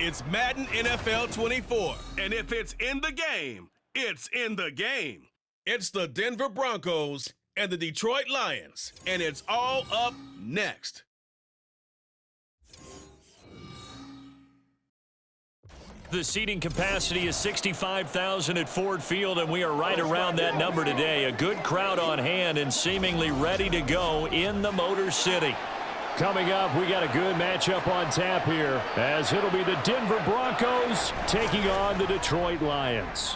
It's Madden NFL 24. And if it's in the game, it's in the game. It's the Denver Broncos and the Detroit Lions. And it's all up next. The seating capacity is 65,000 at Ford Field, and we are right around that number today. A good crowd on hand and seemingly ready to go in the Motor City. Coming up, we got a good matchup on tap here, as it'll be the Denver Broncos taking on the Detroit Lions.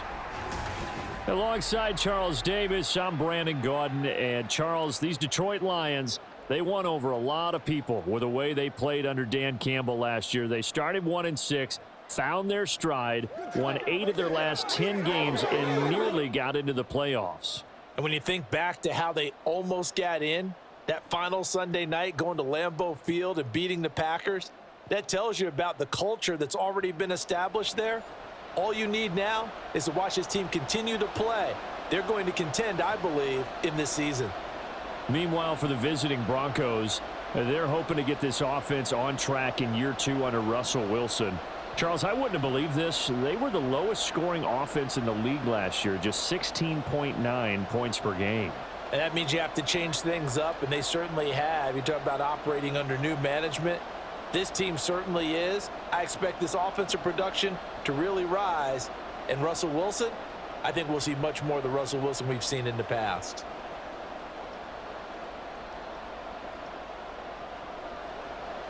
Alongside Charles Davis, I'm Brandon Gaudin, and Charles, these Detroit Lions, they won over a lot of people with the way they played under Dan Campbell last year. They started 1-6. Found their stride, won 8 of their last 10 games, and nearly got into the playoffs. And when you think back to how they almost got in, that final Sunday night going to Lambeau Field and beating the Packers, that tells you about the culture that's already been established there. All you need now is to watch this team continue to play. They're going to contend, I believe, in this season. Meanwhile, for the visiting Broncos, they're hoping to get this offense on track in year 2 under Russell Wilson. Charles, I wouldn't have believed this. They were the lowest scoring offense in the league last year, just 16.9 points per game. And that means you have to change things up, and they certainly have. You talk about operating under new management. This team certainly is. I expect this offensive production to really rise. And Russell Wilson, I think we'll see much more of the Russell Wilson we've seen in the past.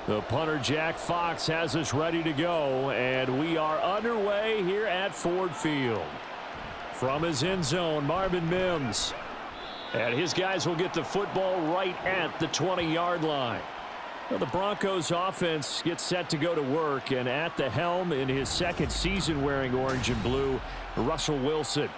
The punter, Jack Fox, has us ready to go, and we are underway here at Ford Field. From his end zone, Marvin Mims. And his guys will get the football right at the 20-yard line. Well, the Broncos offense gets set to go to work, and at the helm in his second season wearing orange and blue, Russell Wilson.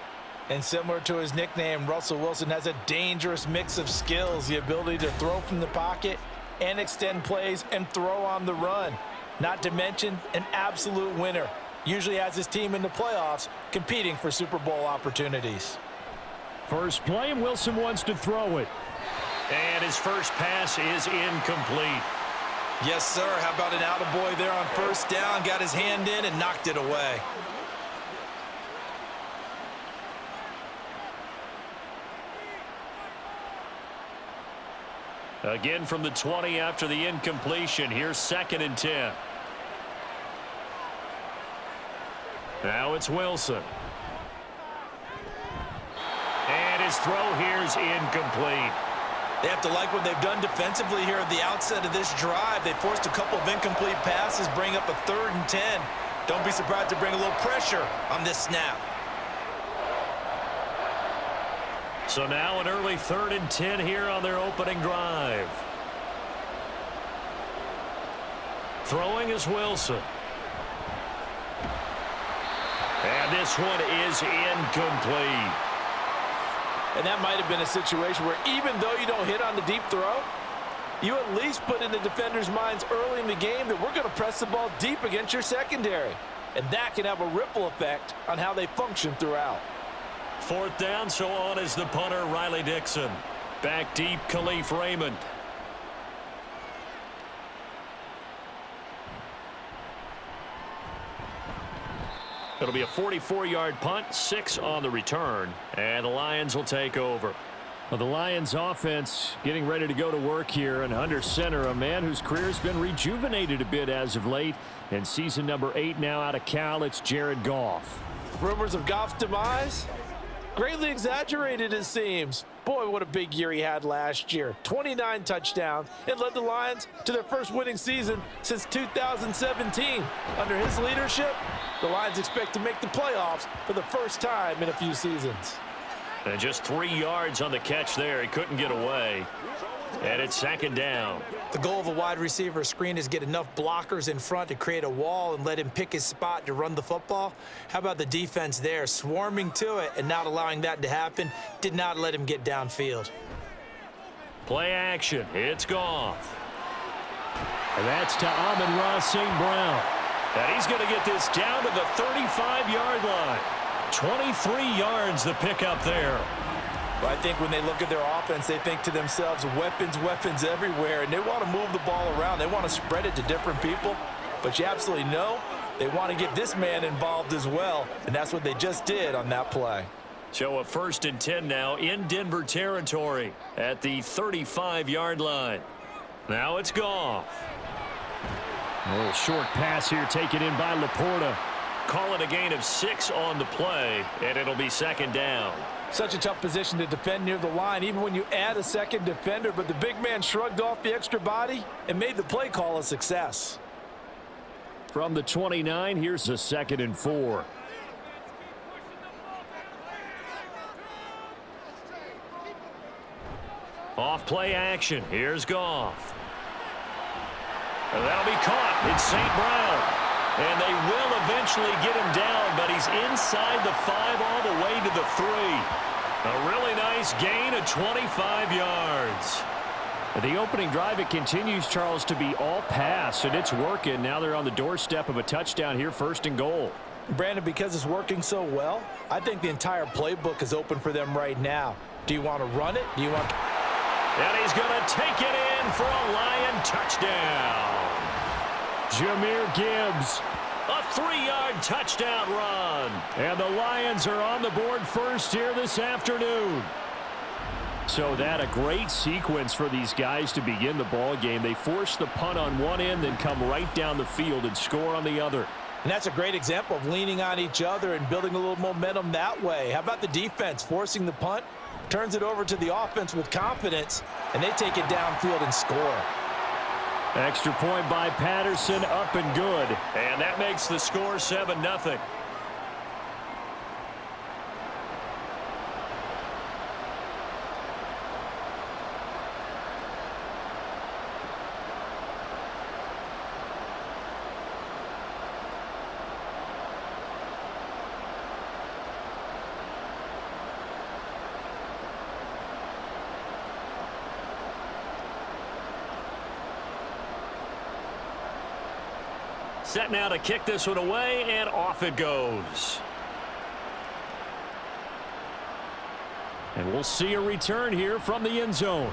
And similar to his nickname, Russell Wilson has a dangerous mix of skills, the ability to throw from the pocket and extend plays and throw on the run. Not to mention an absolute winner. Usually has his team in the playoffs competing for Super Bowl opportunities. First play, and Wilson wants to throw it. And his first pass is incomplete. Yes, sir. How about an attaboy there on first down? Got his hand in and knocked it away. Again from the 20 after the incompletion. Here's 2nd and 10. Now it's Wilson. And his throw here is incomplete. They have to like what they've done defensively here at the outset of this drive. They forced a couple of incomplete passes, bring up a 3rd and 10. Don't be surprised to bring a little pressure on this snap. So now an early 3rd and 10 here on their opening drive. Throwing is Wilson. And this one is incomplete. And that might have been a situation where even though you don't hit on the deep throw, you at least put in the defenders' minds early in the game that we're going to press the ball deep against your secondary. And that can have a ripple effect on how they function throughout. 4th down, so on is the punter, Riley Dixon. Back deep, Khalif Raymond. It'll be a 44-yard punt, 6 on the return, and the Lions will take over. Well, the Lions offense getting ready to go to work here, and under center, a man whose career has been rejuvenated a bit as of late. In season number 8 now out of Cal, it's Jared Goff. Rumors of Goff's demise? Greatly exaggerated, it seems. Boy, what a big year he had last year. 29 touchdowns and led the Lions to their first winning season since 2017. Under his leadership, the Lions expect to make the playoffs for the first time in a few seasons. And just 3 yards on the catch there. He couldn't get away. And it's 2nd down. The goal of a wide receiver screen is get enough blockers in front to create a wall and let him pick his spot to run the football. How about the defense there, swarming to it and not allowing that to happen? Did not let him get downfield. Play action. It's Goff. And that's to Amon-Ra St. Brown. And he's going to get this down to the 35-yard line. 23 yards the pickup there. But I think when they look at their offense, they think to themselves, weapons, weapons everywhere, and they want to move the ball around. They want to spread it to different people. But you absolutely know They want to get this man involved as well, and that's what they just did on that play. So a 1st and 10 now in Denver territory at the 35-yard line. Now it's Goff. A little short pass here taken in by Laporta. Call it a gain of 6 on the play, and it'll be 2nd down. Such a tough position to defend near the line, even when you add a second defender, but the big man shrugged off the extra body and made the play call a success. From the 29, here's a 2nd and 4. Off play action. Here's Goff. And that'll be caught. It's St. Brown. And they will eventually get him down, but he's inside the 5 all the way to the 3. A really nice gain of 25 yards. The opening drive, it continues, Charles, to be all pass, and it's working. Now they're on the doorstep of a touchdown here, 1st and goal. Brandon, because it's working so well, I think the entire playbook is open for them right now. Do you want to run it? Do you want... And he's going to take it in for a Lion touchdown. Jahmyr Gibbs. A 3-yard touchdown run. And the Lions are on the board first here this afternoon. So that a great sequence for these guys to begin the ball game. They force the punt on one end, then come right down the field and score on the other. And that's a great example of leaning on each other and building a little momentum that way. How about the defense forcing the punt? Turns it over to the offense with confidence, and they take it downfield and score. Extra point by Patterson, up and good. And that makes the score 7-0. Set now to kick this one away, and off it goes. And we'll see a return here from the end zone.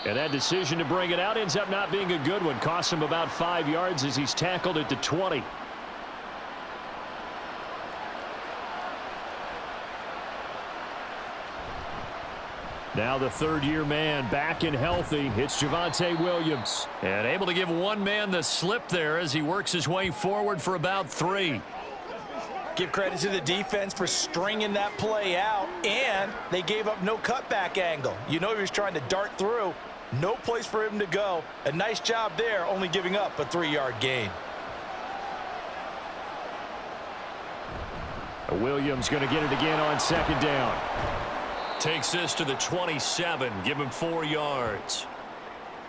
And that decision to bring it out ends up not being a good one. Costs him about 5 yards as he's tackled at the 20. Now the 3rd-year man back and healthy. It's Javonte Williams. And able to give one man the slip there as he works his way forward for about 3. Give credit to the defense for stringing that play out, and they gave up no cutback angle. You know he was trying to dart through. No place for him to go. A nice job there, only giving up a 3-yard gain. Williams going to get it again on 2nd down. Takes this to the 27. Give him 4 yards.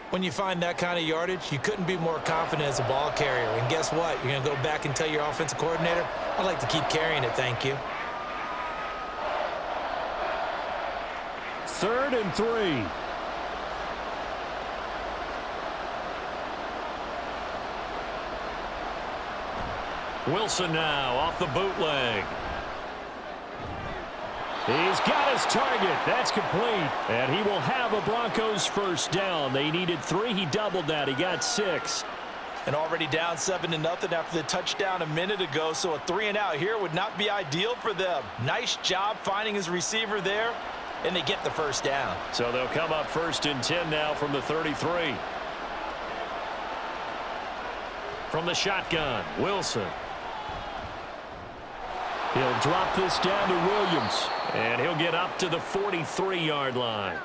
When you find that kind of yardage, you couldn't be more confident as a ball carrier. And guess what? You're going to go back and tell your offensive coordinator, I'd like to keep carrying it, thank you. 3rd and 3. Wilson now off the bootleg. He's got his target. That's complete. And he will have a Broncos 1st down. They needed 3. He doubled that. He got 6. And already down 7-0 after the touchdown a minute ago, so a 3-and-out here would not be ideal for them. Nice job finding his receiver there, and they get the 1st down. So they'll come up 1st and 10 now from the 33. From the shotgun, Wilson. He'll drop this down to Williams. And he'll get up to the 43-yard line.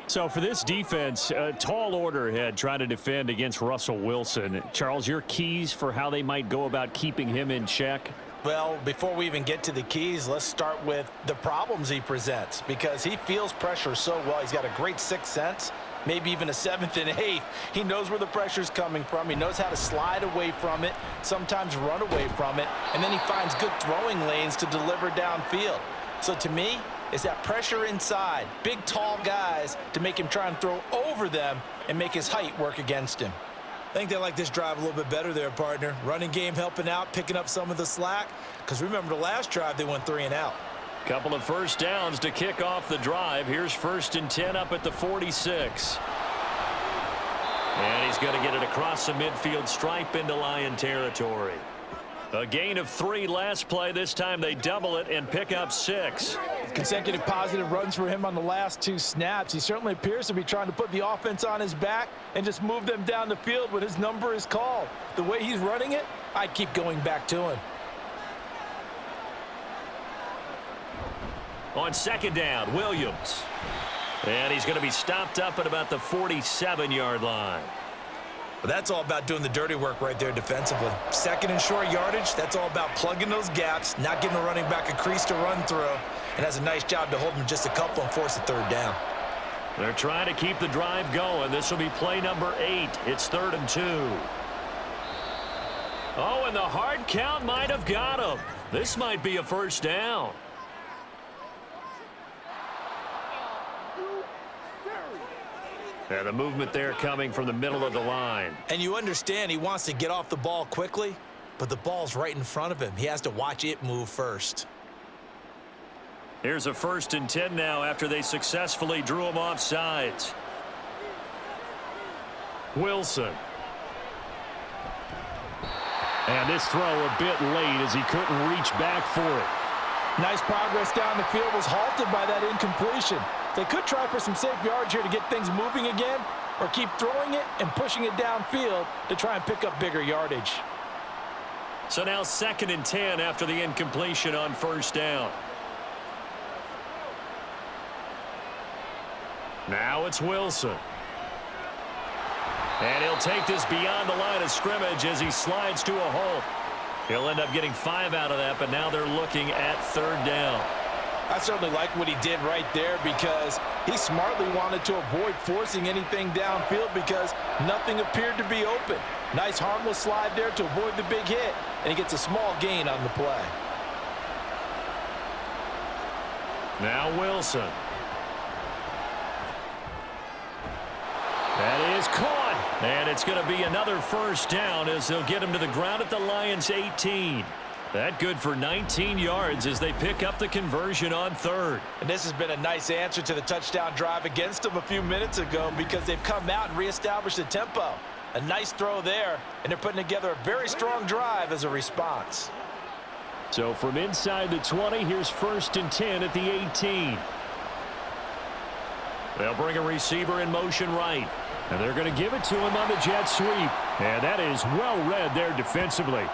So for this defense, a tall order ahead trying to defend against Russell Wilson. Charles, your keys for how they might go about keeping him in check? Well, before we even get to the keys, let's start with the problems he presents, because he feels pressure so well. He's got a great 6th sense, maybe even a 7th and 8th. He knows where the pressure's coming from. He knows how to slide away from it, sometimes run away from it, and then he finds good throwing lanes to deliver downfield. So to me, it's that pressure inside, big, tall guys to make him try and throw over them and make his height work against him. I think they like this drive a little bit better there, partner. Running game helping out, picking up some of the slack. Because remember the last drive, they went 3-and-out. Couple of 1st downs to kick off the drive. Here's 1st and 10 up at the 46. And he's going to get it across the midfield stripe into Lion territory. A gain of 3 last play. This time they double it and pick up 6. Consecutive positive runs for him on the last 2 snaps. He certainly appears to be trying to put the offense on his back and just move them down the field when his number is called. The way he's running it, I'd keep going back to him. On 2nd down, Williams. And he's going to be stopped up at about the 47-yard line. Well, that's all about doing the dirty work right there defensively. 2nd and short yardage, that's all about plugging those gaps, not giving the running back a crease to run through, and has a nice job to hold him just a couple and force a 3rd down. They're trying to keep the drive going. This will be play number 8. It's 3rd and 2. Oh, and the hard count might have got him. This might be a 1st down. And the movement there coming from the middle of the line. And you understand he wants to get off the ball quickly, but the ball's right in front of him. He has to watch it move first. Here's a 1st and 10 now after they successfully drew him off sides. Wilson. And this throw a bit late as he couldn't reach back for it. Nice progress down the field was halted by that incompletion. They could try for some safe yards here to get things moving again, or keep throwing it and pushing it downfield to try and pick up bigger yardage. So now 2nd and 10 after the incompletion on 1st down. Now it's Wilson. And he'll take this beyond the line of scrimmage as he slides to a hole. He'll end up getting 5 out of that, but now they're looking at 3rd down. I certainly like what he did right there because he smartly wanted to avoid forcing anything downfield because nothing appeared to be open. Nice harmless slide there to avoid the big hit, and he gets a small gain on the play. Now Wilson. That is caught, and it's going to be another 1st down as they'll get him to the ground at the Lions' 18. That good for 19 yards as they pick up the conversion on 3rd. And this has been a nice answer to the touchdown drive against them a few minutes ago because they've come out and reestablished the tempo. A nice throw there, and they're putting together a very strong drive as a response. So from inside the 20, here's 1st and 10 at the 18. They'll bring a receiver in motion right. And they're going to give it to him on the jet sweep. And that is well read there defensively.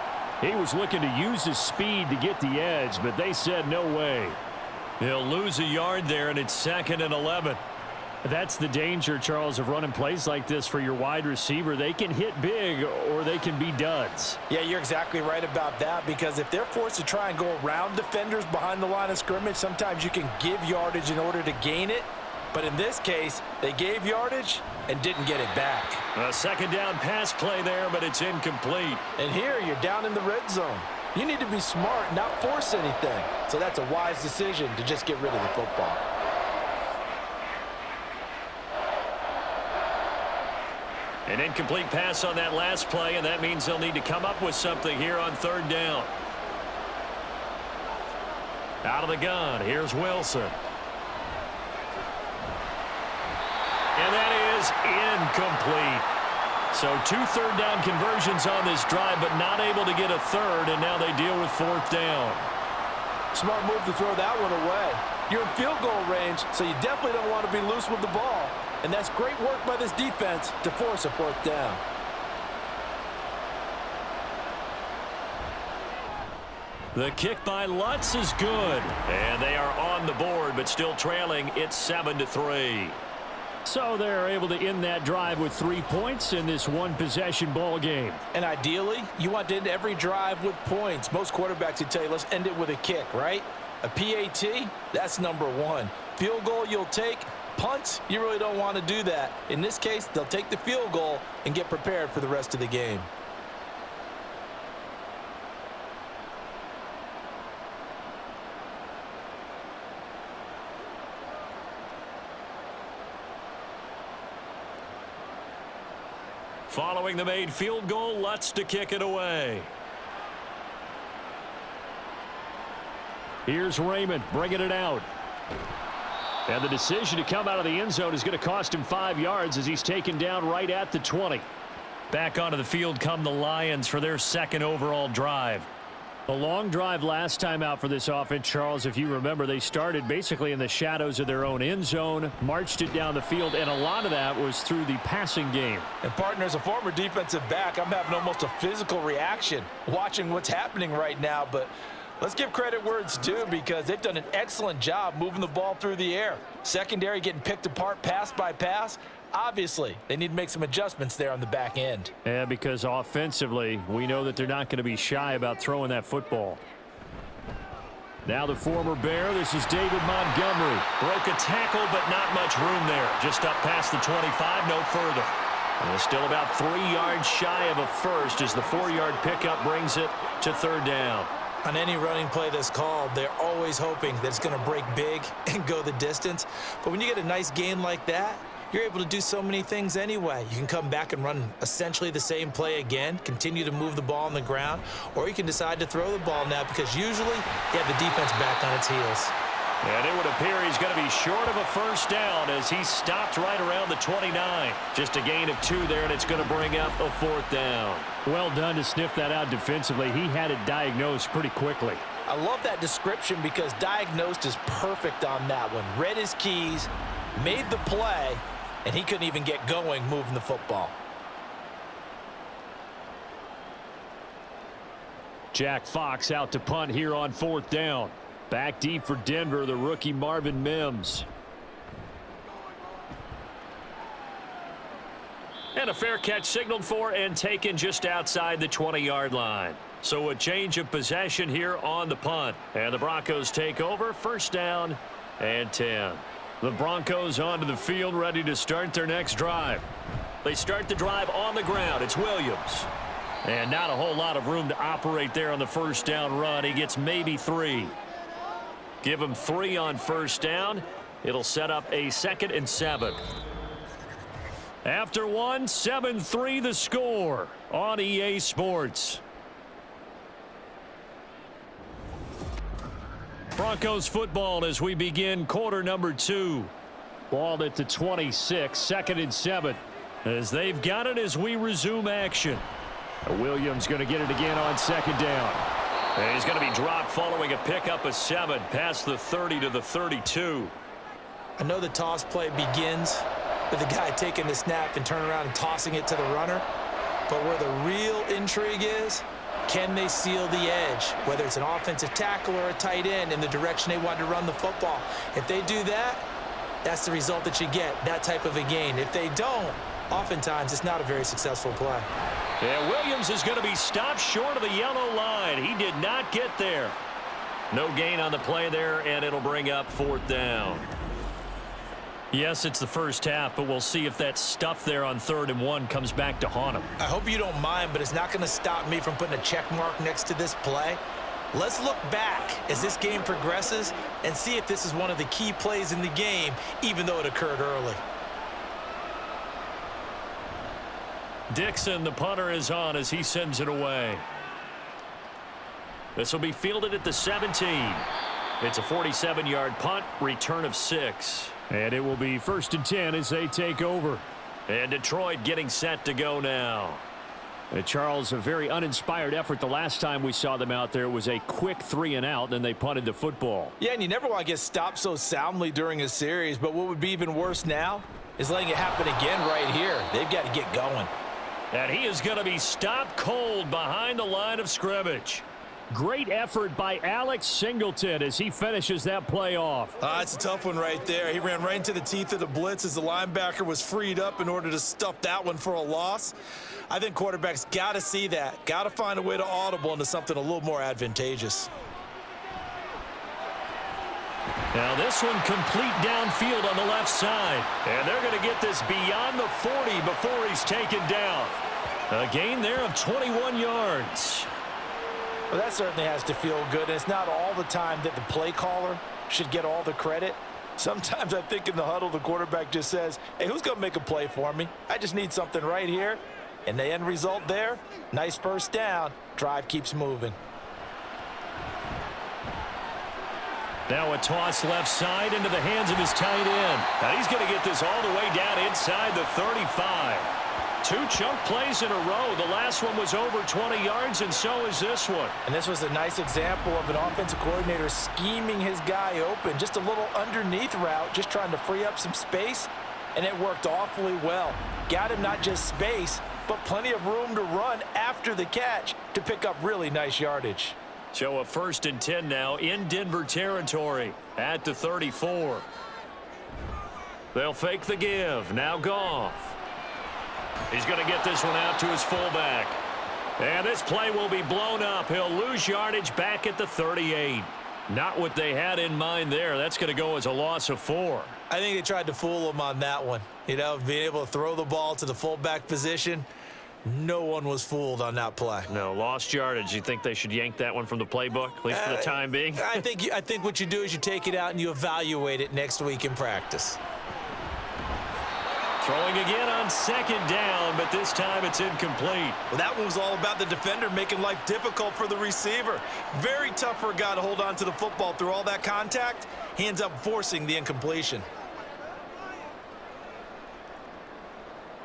He was looking to use his speed to get the edge, but they said no way. They'll lose a yard there, and it's 2nd and 11. That's the danger, Charles, of running plays like this for your wide receiver. They can hit big or they can be duds. Yeah, you're exactly right about that because if they're forced to try and go around defenders behind the line of scrimmage, sometimes you can give yardage in order to gain it. But in this case, they gave yardage and didn't get it back. A 2nd down pass play there, but it's incomplete. And here you're down in the red zone. You need to be smart, not force anything. So that's a wise decision to just get rid of the football. An incomplete pass on that last play, and that means they'll need to come up with something here on 3rd down. Out of the gun, here's Wilson. And that is incomplete. So 2 3rd down conversions on this drive, but not able to get a 3rd, and now they deal with 4th down. Smart move to throw that one away. You're in field goal range, so you definitely don't want to be loose with the ball. And that's great work by this defense to force a 4th down. The kick by Lutz is good. And they are on the board, but still trailing. It's 7-3. So they're able to end that drive with 3 points in this one-possession ball game. And ideally, you want to end every drive with points. Most quarterbacks would tell you, let's end it with a kick, right? A PAT, that's number 1. Field goal you'll take. Punts, you really don't want to do that. In this case, they'll take the field goal and get prepared for the rest of the game. Following the made field goal, Lutz to kick it away. Here's Raymond bringing it out. And the decision to come out of the end zone is going to cost him 5 yards as he's taken down right at the 20. Back onto the field come the Lions for their 2nd overall drive. A long drive last time out for this offense, Charles. If you remember, they started basically in the shadows of their own end zone, marched it down the field, and a lot of that was through the passing game. And partner, as a former defensive back, I'm having almost a physical reaction watching what's happening right now. But let's give credit where it's due, because they've done an excellent job moving the ball through the air. Secondary getting picked apart pass by pass. Obviously, they need to make some adjustments there on the back end. Yeah, because offensively, we know that they're not going to be shy about throwing that football. Now the former Bear, this is David Montgomery. Broke a tackle, but not much room there. Just up past the 25, no further. And still about 3 yards shy of a first as the 4-yard pickup brings it to third down. On any running play that's called, they're always hoping that it's going to break big and go the distance. But when you get a nice gain like that, you're able to do so many things anyway. You can come back and run essentially the same play again, continue to move the ball on the ground, or you can decide to throw the ball now, because usually you have the defense back on its heels. And it would appear he's going to be short of a first down as he stopped right around the 29. Just a gain of 2 there, and it's going to bring up a 4th down. Well done to sniff that out defensively. He had it diagnosed pretty quickly. I love that description, because diagnosed is perfect on that one. Read his keys, made the play, and he couldn't even get going moving the football. Jack Fox out to punt here on 4th down. Back deep for Denver, the rookie Marvin Mims. And a fair catch signaled for and taken just outside the 20-yard line. So a change of possession here on the punt. And the Broncos take over, 1st down and 10. The Broncos onto the field, ready to start their next drive. They start the drive on the ground. It's Williams. And not a whole lot of room to operate there on the 1st down run. He gets maybe 3. Give him 3 on 1st down. It'll set up a 2nd and 7. After 1, 7-3 the score on EA Sports. Broncos football as we begin quarter number 2. Ball at the 26, 2nd and 7. As they've got it as we resume action. Williams going to get it again on 2nd down. And he's going to be dropped following a pickup of 7 past the 30 to the 32. I know the toss play begins with the guy taking the snap and turning around and tossing it to the runner. But where the real intrigue is, can they seal the edge, whether it's an offensive tackle or a tight end, in the direction they want to run the football? If they do that, that's the result that you get, that type of a gain. If they don't, oftentimes it's not a very successful play. Yeah, Williams is going to be stopped short of the yellow line. He did not get there. No gain on the play there, and it'll bring up 4th down. Yes, it's the first half, but we'll see if that stuff there on 3rd and 1 comes back to haunt him. I hope you don't mind, but it's not going to stop me from putting a check mark next to this play. Let's look back as this game progresses and see if this is one of the key plays in the game, even though it occurred early. Dixon, the punter, is on as he sends it away. This will be fielded at the 17. It's a 47-yard punt, return of 6. And it will be 1st and 10 as they take over. And Detroit getting set to go now. Charles, a very uninspired effort. The last time we saw them out there was a quick 3 and out, then they punted the football. Yeah, and you never want to get stopped so soundly during a series, but what would be even worse now is letting it happen again right here. They've got to get going. And he is going to be stopped cold behind the line of scrimmage. Great effort by Alex Singleton as he finishes that play off. It's a tough one right there. He ran right into the teeth of the blitz as the linebacker was freed up in order to stuff that one for a loss. I think quarterbacks got to see that. Got to find a way to audible into something a little more advantageous. Now this one complete downfield on the left side. And they're going to get this beyond the 40 before he's taken down. A gain there of 21 yards. Well, that certainly has to feel good. And it's not all the time that the play caller should get all the credit. Sometimes I think in the huddle, the quarterback just says, hey, who's going to make a play for me? I just need something right here. And the end result there, nice 1st down. Drive keeps moving. Now a toss left side into the hands of his tight end. Now he's going to get this all the way down inside the 35. 2 chunk plays in a row. The last one was over 20 yards, and so is this one. And this was a nice example of an offensive coordinator scheming his guy open. Just a little underneath route, just trying to free up some space, and it worked awfully well. Got him not just space, but plenty of room to run after the catch to pick up really nice yardage. So a 1st and 10 now in Denver territory at the 34. They'll fake the give. Now Goff. He's going to get this one out to his fullback. And this play will be blown up. He'll lose yardage back at the 38. Not what they had in mind there. That's going to go as a loss of 4. I think they tried to fool him on that one. You know, being able to throw the ball to the fullback position. No one was fooled on that play. No, lost yardage. You think they should yank that one from the playbook, at least for the time being? I think what you do is you take it out and you evaluate it next week in practice. Throwing again on 2nd down, but this time it's incomplete. Well, that one was all about the defender making life difficult for the receiver. Very tough for a guy to hold on to the football through all that contact. He ends up forcing the incompletion.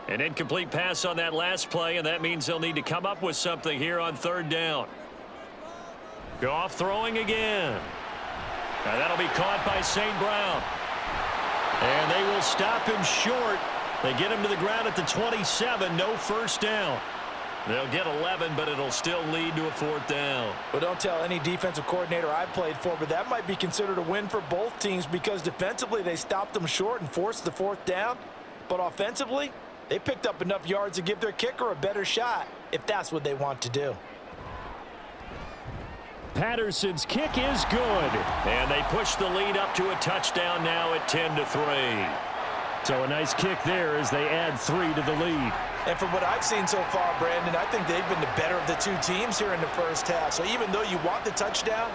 An incomplete pass on that last play, and that means they'll need to come up with something here on 3rd down. Goff throwing again. Now that'll be caught by St. Brown. And they will stop him short. They get him to the ground at the 27. No 1st down. They'll get 11, but it'll still lead to a 4th down. Well, don't tell any defensive coordinator I played for, but that might be considered a win for both teams because defensively they stopped them short and forced the 4th down. But offensively, they picked up enough yards to give their kicker a better shot if that's what they want to do. Patterson's kick is good. And they push the lead up to a touchdown now at 10-3. So a nice kick there as they add 3 to the lead. And from what I've seen so far, Brandon, I think they've been the better of the 2 teams here in the first half. So even though you want the touchdown,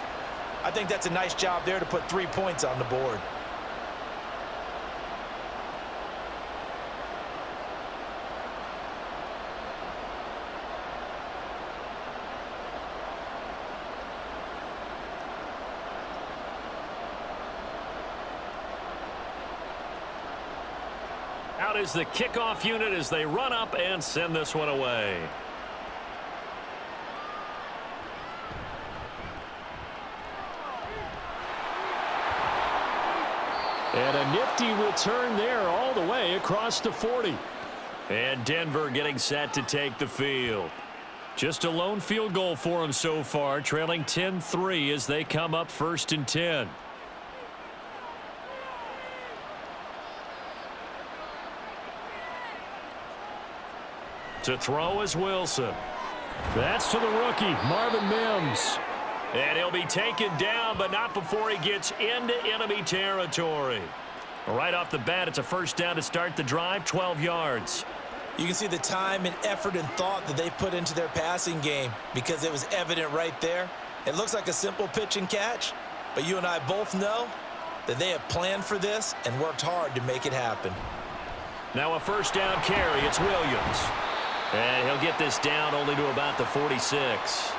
I think that's a nice job there to put 3 points on the board. Out is the kickoff unit as they run up and send this one away. And a nifty return there all the way across the 40. And Denver getting set to take the field. Just a lone field goal for them so far, trailing 10-3 as they come up 1st and 10. To throw is Wilson. That's to the rookie, Marvin Mims. And he'll be taken down, but not before he gets into enemy territory. Right off the bat, it's a 1st down to start the drive, 12 yards. You can see the time and effort and thought that they've put into their passing game because it was evident right there. It looks like a simple pitch and catch, but you and I both know that they have planned for this and worked hard to make it happen. Now a 1st down carry. It's Williams. And he'll get this down only to about the 46.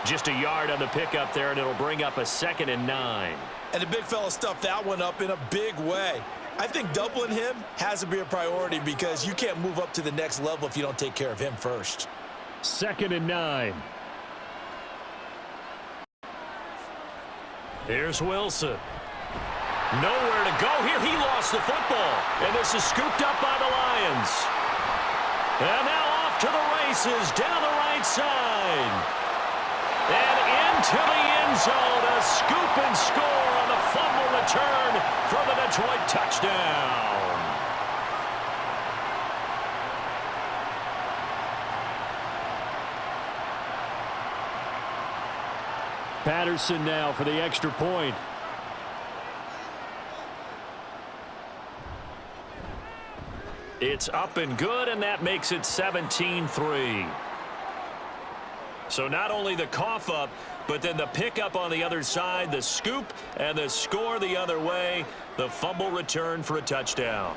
Just a yard on the pickup there, and it'll bring up a 2nd and 9. And the big fella stuffed that one up in a big way. I think doubling him has to be a priority because you can't move up to the next level if you don't take care of him first. 2nd and 9. Here's Wilson. Nowhere to go here. He lost the football. And this is scooped up by the Lions. And now off to the races down the right side. And into the end zone. A scoop and score on the fumble return for the Detroit touchdown. Patterson now for the extra point. It's up and good, and that makes it 17-3. So not only the cough up, but then the pickup on the other side, the scoop, and the score the other way, the fumble return for a touchdown.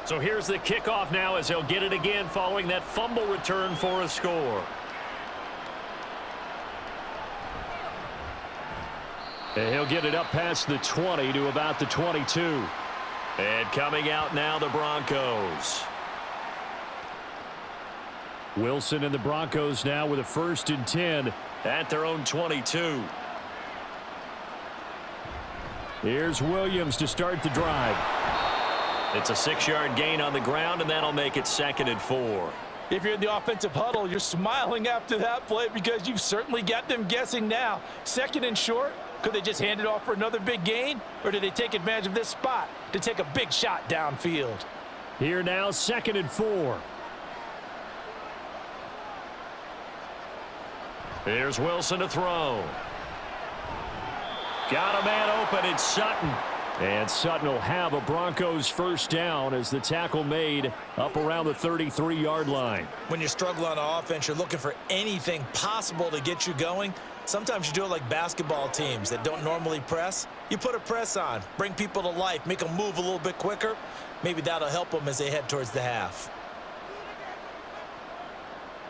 So here's the kickoff now as he'll get it again following that fumble return for a score. And he'll get it up past the 20 to about the 22. And coming out now, the Broncos. Wilson and the Broncos now with a 1st and 10. At their own 22. Here's Williams to start the drive. It's a 6-yard gain on the ground, and that'll make it 2nd and 4. If you're in the offensive huddle, you're smiling after that play because you've certainly got them guessing now. 2nd and short, could they just hand it off for another big gain? Or did they take advantage of this spot to take a big shot downfield? Here now, 2nd and 4. Here's Wilson to throw. Got a man open. It's Sutton. And Sutton will have a Broncos 1st down as the tackle made up around the 33-yard line. When you're struggling on offense, you're looking for anything possible to get you going. Sometimes you do it like basketball teams that don't normally press. You put a press on, bring people to life, make them move a little bit quicker. Maybe that'll help them as they head towards the half.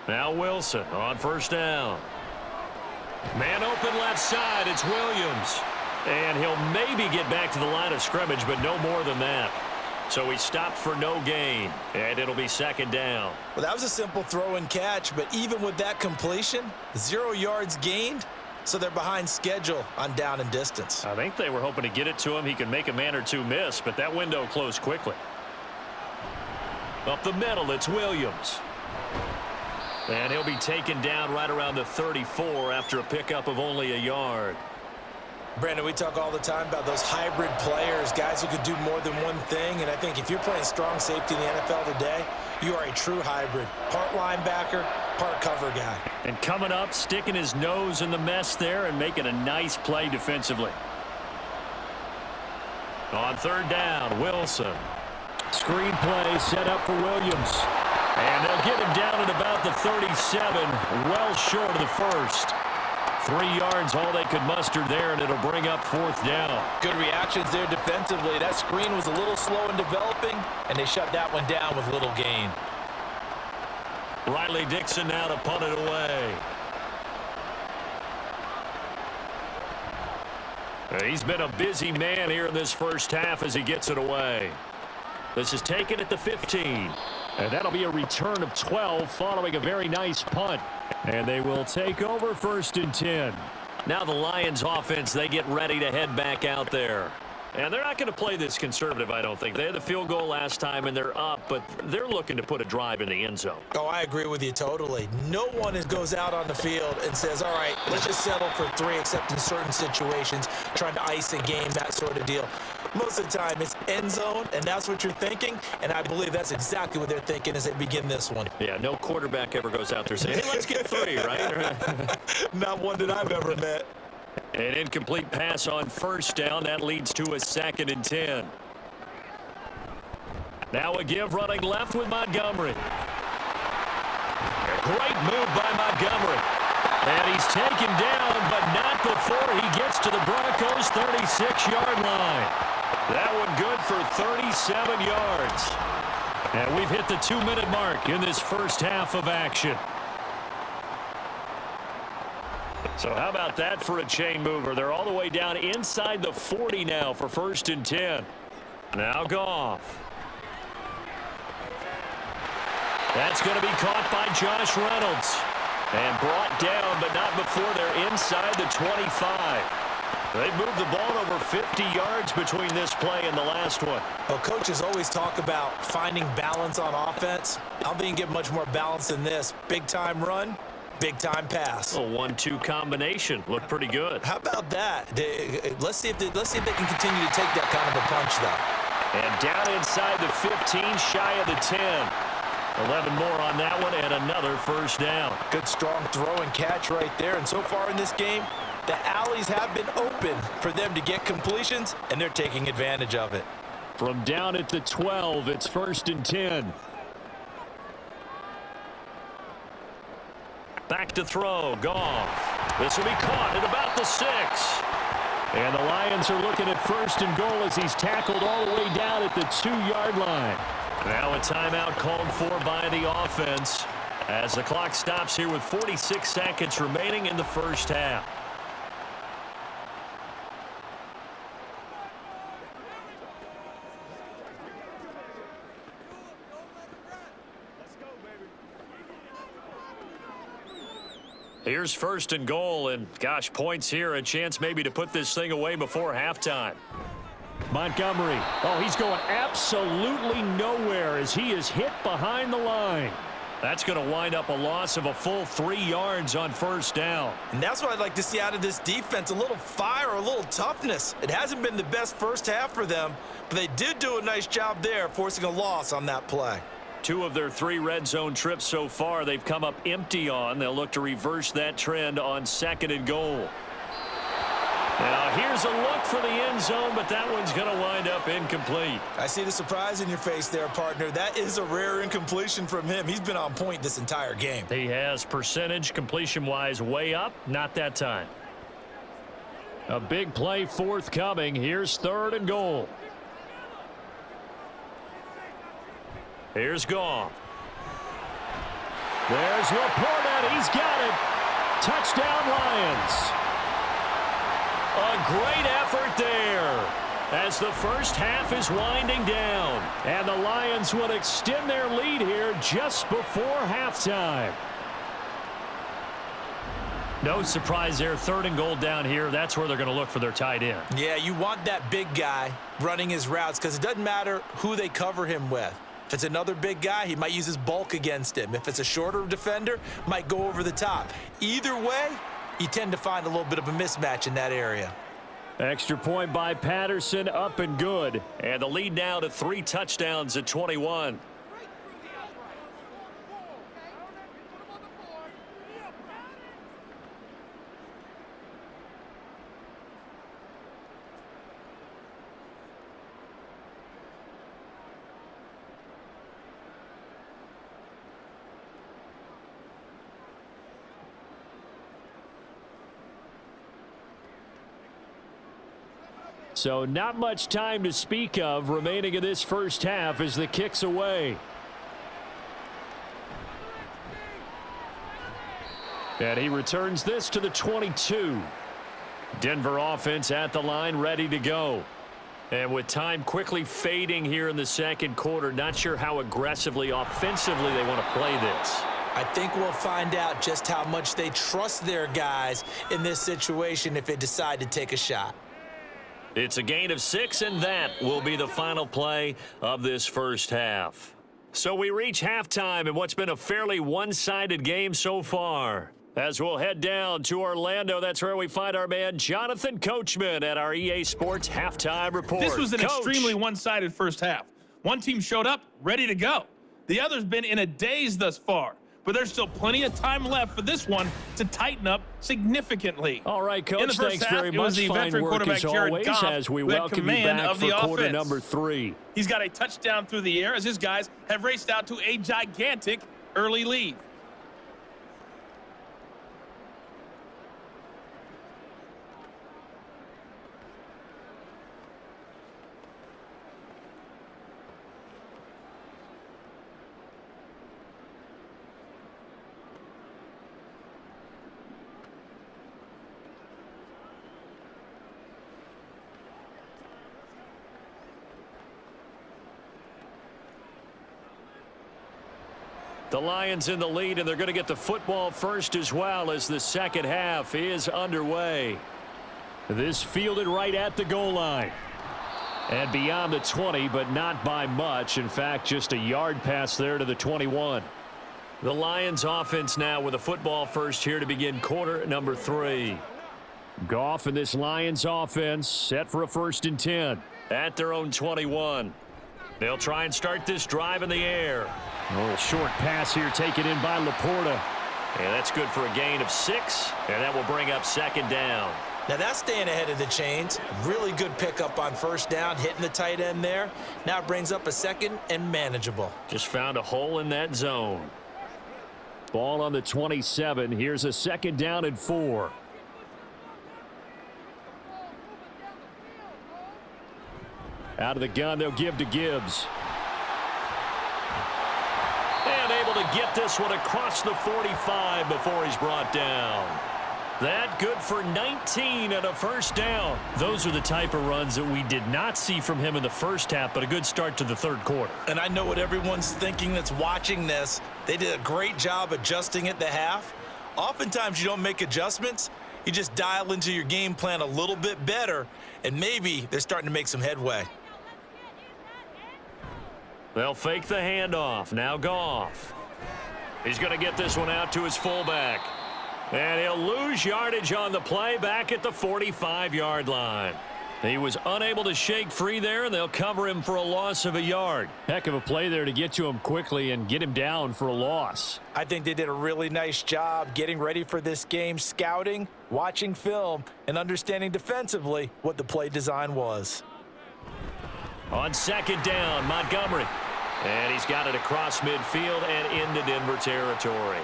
Now Wilson on 1st down. Man open left side. It's Williams. And he'll maybe get back to the line of scrimmage, but no more than that. So he stopped for no gain, and it'll be 2nd down. Well, that was a simple throw and catch, but even with that completion, 0 yards gained, so they're behind schedule on down and distance. I think they were hoping to get it to him. He could make a man or two miss, but that window closed quickly. Up the middle, it's Williams. And he'll be taken down right around the 34 after a pickup of only a yard. Brandon, we talk all the time about those hybrid players, guys who could do more than one thing, and I think if you're playing strong safety in the NFL today, you are a true hybrid. Part linebacker, part cover guy. And coming up, sticking his nose in the mess there and making a nice play defensively. On 3rd down, Wilson. Screen play set up for Williams. And they'll get him down at about the 37, well short of the 1st. 3 yards, all they could muster there, and it'll bring up 4th down. Good reactions there defensively. That screen was a little slow in developing, and they shut that one down with little gain. Riley Dixon now to punt it away. He's been a busy man here in this 1st half as he gets it away. This is taken at the 15. And that'll be a return of 12 following a very nice punt. And they will take over 1st and 10. Now the Lions offense, they get ready to head back out there. And they're not going to play this conservative, I don't think. They had the field goal last time, and they're up, but they're looking to put a drive in the end zone. Oh, I agree with you totally. No one goes out on the field and says, all right, let's just settle for 3, except in certain situations, trying to ice a game, that sort of deal. Most of the time, it's end zone, and that's what you're thinking, and I believe that's exactly what they're thinking as they begin this one. Yeah, no quarterback ever goes out there saying, hey, let's get 3, right? Not one that I've ever met. An incomplete pass on 1st down. That leads to a 2nd and 10. Now a give running left with Montgomery. A great move by Montgomery. And he's taken down, but not before he gets to the Broncos' 36-yard line. That one good for 37 yards. And we've hit the 2-minute mark in this 1st half of action. So how about that for a chain mover? They're all the way down inside the 40 now for 1st and 10. Now Goff. That's going to be caught by Josh Reynolds. And brought down, but not before they're inside the 25. They moved the ball over 50 yards between this play and the last one. Well, coaches always talk about finding balance on offense. I don't think you get much more balance than this. Big-time run, big-time pass. A 1-2 combination. Looked pretty good. How about that? Let's see if they can continue to take that kind of a punch, though. And down inside the 15, shy of the 10. 11 more on that one, and another 1st down. Good, strong throw and catch right there. And so far in this game, the alleys have been open for them to get completions, and they're taking advantage of it. From down at the 12, it's 1st and 10. Back to throw, Goff. This will be caught at about the 6. And the Lions are looking at 1st and goal as he's tackled all the way down at the 2-yard line. Now a timeout called for by the offense as the clock stops here with 46 seconds remaining in the first half. Here's first and goal, and gosh, points here, a chance maybe to put this thing away before halftime. Montgomery. Oh, he's going absolutely nowhere as he is hit behind the line. That's going to wind up a loss of a full 3 yards on first down. And that's what I'd like to see out of this defense, a little fire, a little toughness. It hasn't been the best first half for them, but they did do a nice job there, forcing a loss on that play. 2 of their 3 red zone trips so far they've come up empty on. They'll look to reverse that trend on second and goal. Now here's a look for the end zone, but that one's going to wind up incomplete. I see the surprise in your face there, partner. That is a rare incompletion from him. He's been on point this entire game. He has percentage completion-wise way up, not that time. A big play forthcoming. Here's third and goal. Here's Goff. There's Laporta. He's got it. Touchdown, Lions. A great effort there as the first half is winding down. And the Lions would extend their lead here just before halftime. No surprise there. Third and goal down here. That's where they're going to look for their tight end. Yeah, you want that big guy running his routes because it doesn't matter who they cover him with. If it's another big guy, he might use his bulk against him. If it's a shorter defender, might go over the top. Either way, you tend to find a little bit of a mismatch in that area. Extra point by Patterson, up and good. And the lead now to 3 touchdowns at 21. So not much time to speak of remaining in this first half as the kick's away. And he returns this to the 22. Denver offense at the line, ready to go. And with time quickly fading here in the second quarter, not sure how aggressively, offensively they want to play this. I think we'll find out just how much they trust their guys in this situation if they decide to take a shot. It's a gain of 6, and that will be the final play of this first half. So we reach halftime in what's been a fairly one-sided game so far. As we'll head down to Orlando, that's where we find our man Jonathan Coachman at our EA Sports Halftime Report. This was an Coach. extremely one-sided first half. One team showed up, ready to go. The other's been in a daze thus far. But there's still plenty of time left for this one to tighten up significantly. All right, Coach, in the first thanks half, very it was much. the Fine veteran work quarterback as Jared always Goff as we who had welcome you command back of for the quarter offense. number 3. He's got a touchdown through the air as his guys have raced out to a gigantic early lead. The Lions in the lead, and they're going to get the football first as well as the second half is underway. This fielded right at the goal line. And beyond the 20, but not by much. In fact, just a yard pass there to the 21. The Lions offense now with a football first here to begin quarter number 3. Goff and this Lions offense set for a 1st and 10. At their own 21. They'll try and start this drive in the air. A little short pass here taken in by Laporta. And that's good for a gain of 6. And that will bring up second down. Now that's staying ahead of the chains. Really good pickup on first down, hitting the tight end there. Now it brings up a second and manageable. Just found a hole in that zone. Ball on the 27. Here's a 2nd down and 4. Out of the gun, they'll give to Gibbs. get this one across the 45 before he's brought down. That good for 19 and a first down. Those are the type of runs that we did not see from him in the first half, but a good start to the third quarter. And I know what everyone's thinking that's watching this. They did a great job adjusting at the half. Oftentimes you don't make adjustments. You just dial into your game plan a little bit better, and maybe they're starting to make some headway. They'll fake the handoff. Now Goff. He's going to get this one out to his fullback. And he'll lose yardage on the play back at the 45-yard line. He was unable to shake free there, and they'll cover him for a loss of a yard. Heck of a play there to get to him quickly and get him down for a loss. I think they did a really nice job getting ready for this game, scouting, watching film, and understanding defensively what the play design was. On second down, Montgomery. And he's got it across midfield and into Denver territory.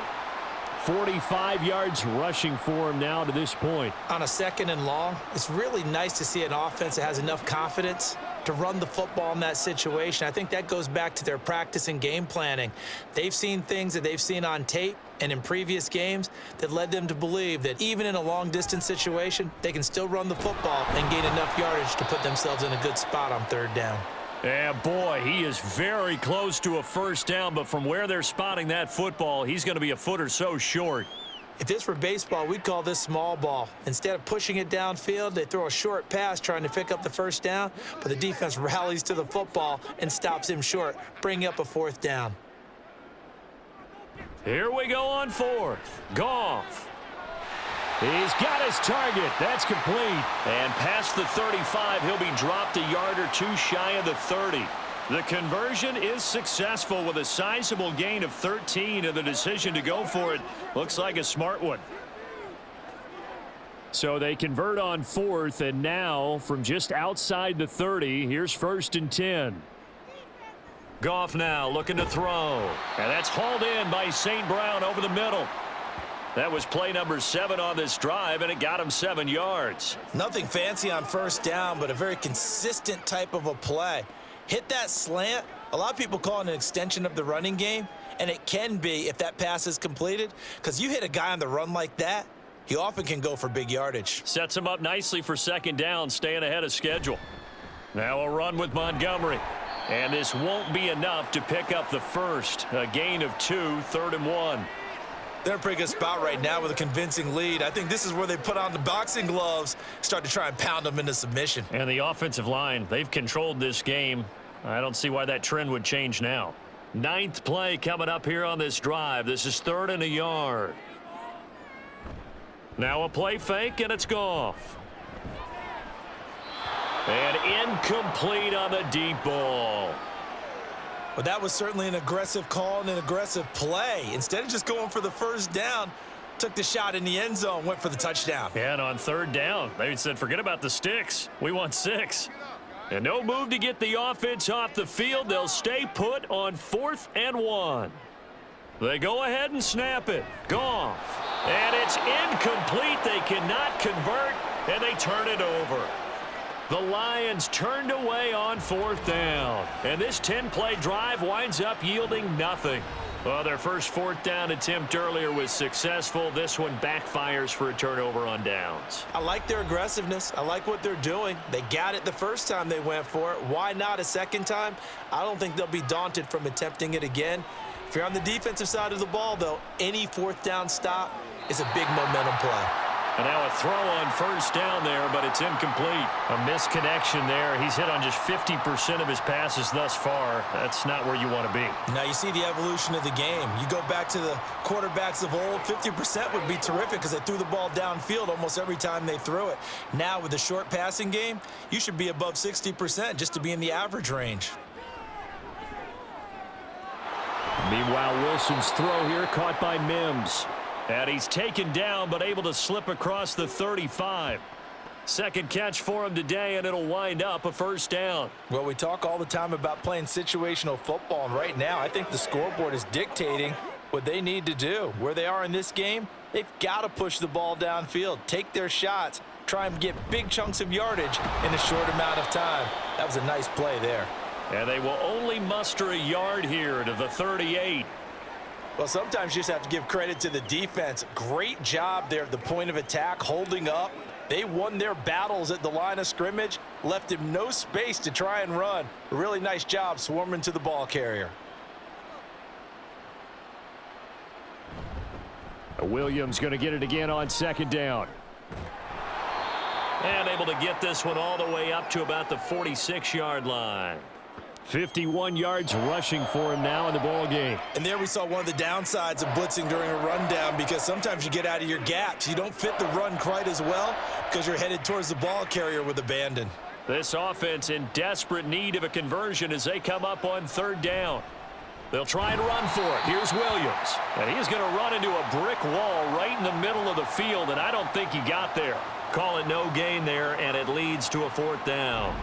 45 yards rushing for him now to this point. On a second and long, it's really nice to see an offense that has enough confidence to run the football in that situation. I think that goes back to their practice and game planning. They've seen things that they've seen on tape and in previous games that led them to believe that even in a long-distance situation, they can still run the football and gain enough yardage to put themselves in a good spot on third down. Yeah, boy, he is very close to a first down, but from where they're spotting that football, he's going to be a foot or so short. If this were baseball, we'd call this small ball. Instead of pushing it downfield, they throw a short pass trying to pick up the first down, but the defense rallies to the football and stops him short, bringing up a fourth down. Here we go on fourth. Goff. He's got his target. That's complete. And past the 35, he'll be dropped a yard or two shy of the 30. The conversion is successful with a sizable gain of 13, and the decision to go for it looks like a smart one. So they convert on fourth, and now from just outside the 30, here's first and 10. Goff now looking to throw. And that's hauled in by St. Brown over the middle. That was play number 7 on this drive, and it got him 7 yards. Nothing fancy on first down, but a very consistent type of a play. Hit that slant. A lot of people call it an extension of the running game, and it can be if that pass is completed, because you hit a guy on the run like that, he often can go for big yardage. Sets him up nicely for second down, staying ahead of schedule. Now a run with Montgomery. And this won't be enough to pick up the first. A gain of 2, 3rd and 1. They're in a pretty good spot right now with a convincing lead. I think this is where they put on the boxing gloves, start to try and pound them into submission. And the offensive line, they've controlled this game. I don't see why that trend would change now. 9th play coming up here on this drive. This is 3rd and a yard. Now a play fake, and it's Goff. And incomplete on the deep ball. But that was certainly an aggressive call and an aggressive play. Instead of just going for the first down, took the shot in the end zone, went for the touchdown. And on 3rd down, they said, forget about the sticks. We want 6. And no move to get the offense off the field. They'll stay put on 4th and 1. They go ahead and snap it. Goff. And it's incomplete. They cannot convert, and they turn it over. The Lions turned away on 4th down. And this 10-play drive winds up yielding nothing. Well, their first 4th down attempt earlier was successful. This one backfires for a turnover on downs. I like their aggressiveness. I like what they're doing. They got it the first time they went for it. Why not a second time? I don't think they'll be daunted from attempting it again. If you're on the defensive side of the ball, though, any 4th down stop is a big momentum play. And now a throw on 1st down there, but it's incomplete. A misconnection there. He's hit on just 50% of his passes thus far. That's not where you want to be. Now you see the evolution of the game. You go back to the quarterbacks of old, 50% would be terrific because they threw the ball downfield almost every time they threw it. Now with the short passing game, you should be above 60% just to be in the average range. Meanwhile, Wilson's throw here caught by Mims. And he's taken down, but able to slip across the 35. Second catch for him today, and it'll wind up a 1st down. Well, we talk all the time about playing situational football, and right now I think the scoreboard is dictating what they need to do. Where they are in this game, they've got to push the ball downfield, take their shots, try and get big chunks of yardage in a short amount of time. That was a nice play there. And they will only muster a yard here to the 38. Well, sometimes you just have to give credit to the defense. Great job there at the point of attack, holding up. They won their battles at the line of scrimmage, left him no space to try and run. A really nice job swarming to the ball carrier. Williams going to get it again on second down. And able to get this one all the way up to about the 46-yard line. 51 yards rushing for him now in the ball game. And there we saw one of the downsides of blitzing during a rundown, because sometimes you get out of your gaps. You don't fit the run quite as well because you're headed towards the ball carrier with abandon. This offense in desperate need of a conversion as they come up on third down. They'll try and run for it. Here's Williams. And he's going to run into a brick wall right in the middle of the field, and I don't think he got there. Call it no gain there, and it leads to a fourth down.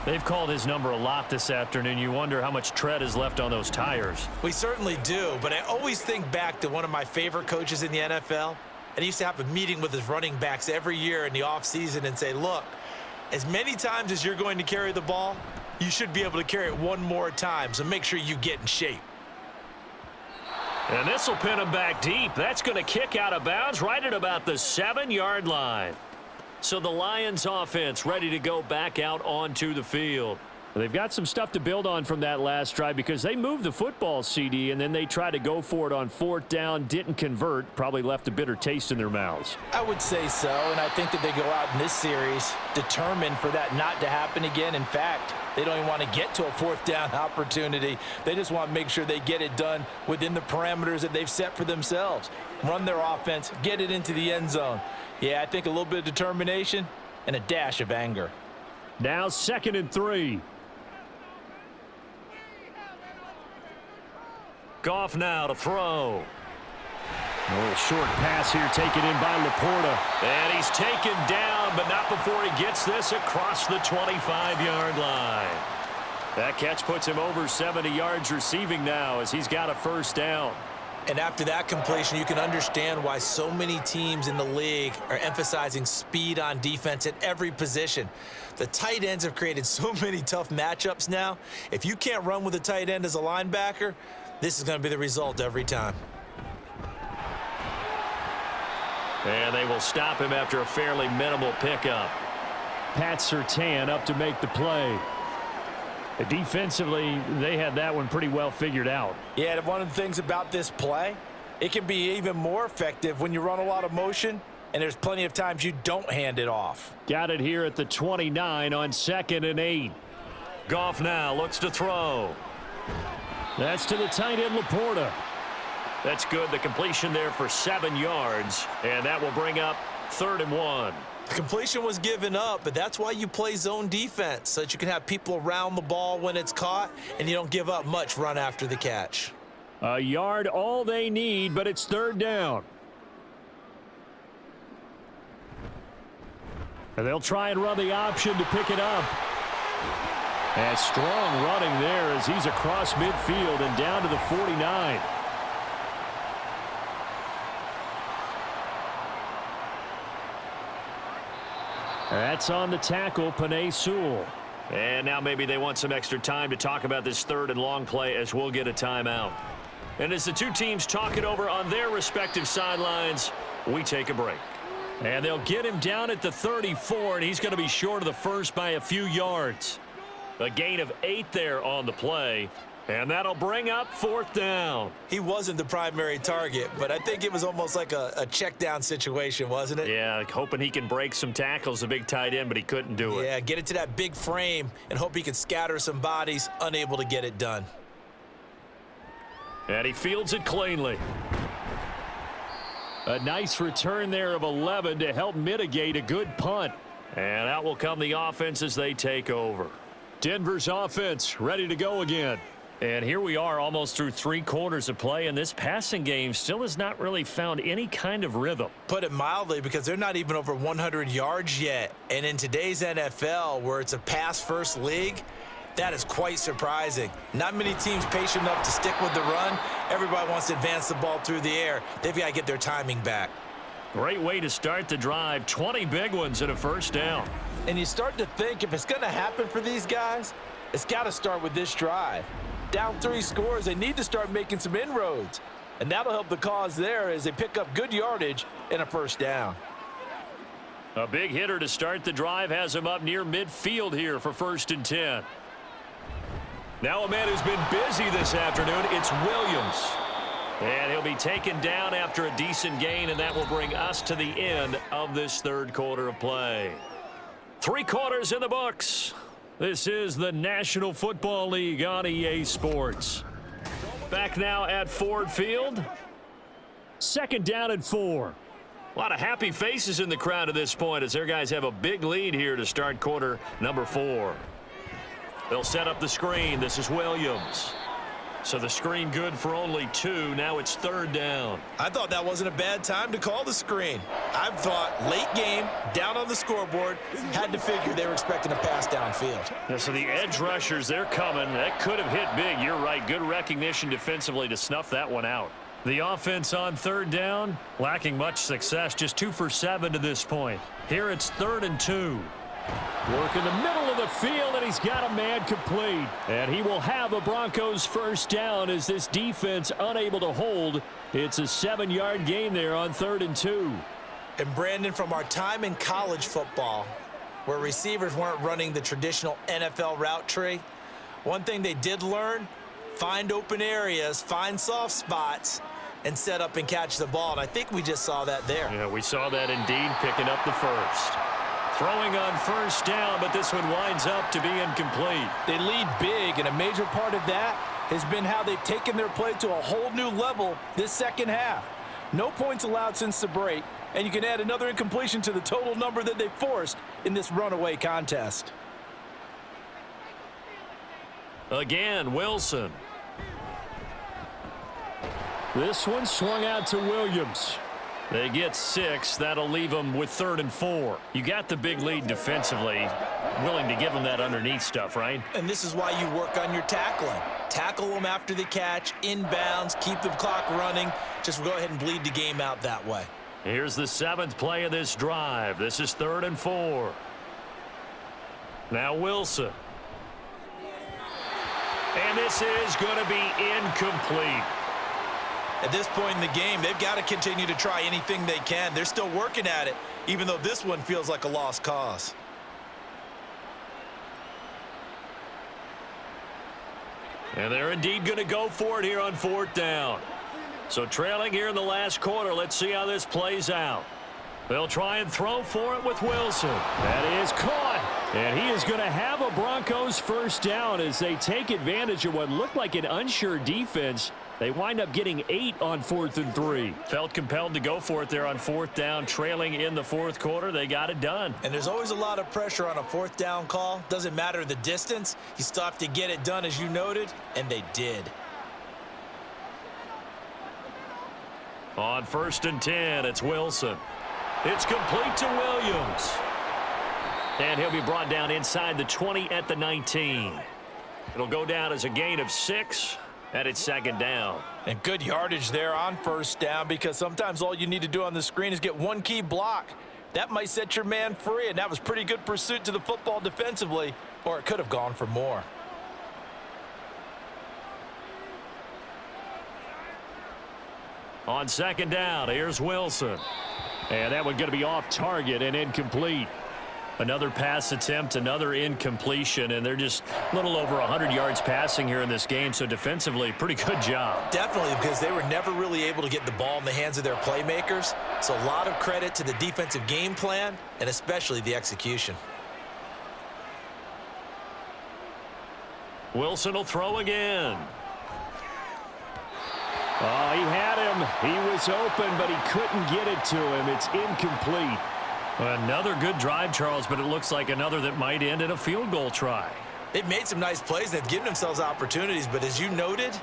They've called his number a lot this afternoon. You wonder how much tread is left on those tires. We certainly do, but I always think back to one of my favorite coaches in the NFL. And he used to have a meeting with his running backs every year in the offseason and say, look, as many times as you're going to carry the ball, you should be able to carry it one more time, so make sure you get in shape. And this will pin him back deep. That's going to kick out of bounds right at about the 7-yard line. So the Lions offense ready to go back out onto the field. They've got some stuff to build on from that last drive, because they moved the football, CD, and then they tried to go for it on fourth down, didn't convert, probably left a bitter taste in their mouths. I would say so, and I think that they go out in this series determined for that not to happen again. In fact, they don't even want to get to a fourth down opportunity. They just want to make sure they get it done within the parameters that they've set for themselves. Run their offense, get it into the end zone. Yeah, I think a little bit of determination and a dash of anger. Now 2nd and 3. Goff now to throw. A little short pass here taken in by Laporta. And he's taken down, but not before he gets this across the 25-yard line. That catch puts him over 70 yards receiving now as he's got a first down. And after that completion, you can understand why so many teams in the league are emphasizing speed on defense at every position. The tight ends have created so many tough matchups now. If you can't run with a tight end as a linebacker, this is going to be the result every time. And they will stop him after a fairly minimal pickup. Pat Surtain up to make the play. Defensively, they had that one pretty well figured out. Yeah, one of the things about this play, it can be even more effective when you run a lot of motion, and there's plenty of times you don't hand it off. Got it here at the 29 on 2nd and 8. Goff now looks to throw. That's to the tight end, Laporta. That's good. The completion there for 7 yards, and that will bring up 3rd and 1. The completion was given up, but that's why you play zone defense, so that you can have people around the ball when it's caught, and you don't give up much run after the catch. A yard all they need, but it's 3rd down. And they'll try and run the option to pick it up. And strong running there as he's across midfield and down to the 49. That's on the tackle, Penei Sewell. And now maybe they want some extra time to talk about this 3rd and long play as we'll get a timeout. And as the two teams talk it over on their respective sidelines, we take a break. And they'll get him down at the 34, and he's going to be short of the first by a few yards. A gain of 8 there on the play, and that'll bring up 4th down. He wasn't the primary target, but I think it was almost like a check down situation, wasn't it? Yeah, hoping he can break some tackles, a big tight end, but he couldn't do it. Yeah, get it to that big frame and hope he can scatter some bodies, unable to get it done. And he fields it cleanly. A nice return there of 11 to help mitigate a good punt. And out will come the offense as they take over. Denver's offense ready to go again. And here we are almost through 3 quarters of play, and this passing game still has not really found any kind of rhythm. Put it mildly, because they're not even over 100 yards yet. And in today's NFL, where it's a pass-first league, that is quite surprising. Not many teams patient enough to stick with the run. Everybody wants to advance the ball through the air. They've got to get their timing back. Great way to start the drive. 20 big ones and a first down. And you start to think if it's going to happen for these guys, it's got to start with this drive. Down 3 scores, they need to start making some inroads. And that'll help the cause there as they pick up good yardage and a first down. A big hitter to start the drive has him up near midfield here for 1st and 10. Now a man who's been busy this afternoon, it's Williams. And he'll be taken down after a decent gain, and that will bring us to the end of this 3rd quarter of play. 3 quarters in the books. This is the National Football League on EA Sports. Back now at Ford Field. 2nd down and 4. A lot of happy faces in the crowd at this point as their guys have a big lead here to start quarter number 4. They'll set up the screen. This is Williams. So the screen good for only 2. Now it's 3rd down. I thought that wasn't a bad time to call the screen. I thought late game, down on the scoreboard, had to figure they were expecting a pass downfield. Yeah, so the edge rushers, they're coming. That could have hit big. You're right. Good recognition defensively to snuff that one out. The offense on 3rd down, lacking much success. Just 2 for 7 to this point. Here it's 3rd and 2. Work in the middle of the field, and he's got a man complete. And he will have a Broncos first down as this defense unable to hold. It's a 7-yard gain there on 3rd and 2. And Brandon, from our time in college football, where receivers weren't running the traditional NFL route tree, one thing they did learn, find open areas, find soft spots, and set up and catch the ball. And I think we just saw that there. Yeah, we saw that indeed, picking up the first. Throwing on 1st down, but this one winds up to be incomplete. They lead big, and a major part of that has been how they've taken their play to a whole new level this 2nd half. No points allowed since the break, and you can add another incompletion to the total number that they forced in this runaway contest. Again, Wilson. This one swung out to Williams. They get 6. That'll leave them with 3rd and 4. You got the big lead defensively. Willing to give them that underneath stuff, right? And this is why you work on your tackling. Tackle them after the catch, inbounds, keep the clock running. Just go ahead and bleed the game out that way. Here's the 7th play of this drive. This is 3rd and 4. Now Wilson. And this is going to be incomplete. At this point in the game, they've got to continue to try anything they can. They're still working at it, even though this one feels like a lost cause. And they're indeed going to go for it here on 4th down. So trailing here in the last quarter, let's see how this plays out. They'll try and throw for it with Wilson. That is caught. And he is going to have a Broncos first down as they take advantage of what looked like an unsure defense. They wind up getting 8 on 4th and 3. Felt compelled to go for it there on 4th down, trailing in the 4th quarter. They got it done. And there's always a lot of pressure on a 4th down call. Doesn't matter the distance. You still have to get it done, as you noted, and they did. On 1st and 10, it's Wilson. It's complete to Williams. And he'll be brought down inside the 20 at the 19. It'll go down as a gain of 6. And it's 2nd down. And good yardage there on 1st down, because sometimes all you need to do on the screen is get one key block. That might set your man free, and that was pretty good pursuit to the football defensively, or it could have gone for more. On 2nd down, here's Wilson. And that one going to be off target and incomplete. Another pass attempt, another incompletion, and they're just a little over 100 yards passing here in this game, so defensively, pretty good job. Definitely, because they were never really able to get the ball in the hands of their playmakers, so a lot of credit to the defensive game plan and especially the execution. Wilson will throw again. Oh, he had him. He was open, but he couldn't get it to him. It's incomplete. Another good drive, Charles, but it looks like another that might end in a field goal try. They've made some nice plays. They've given themselves opportunities, but as you noted,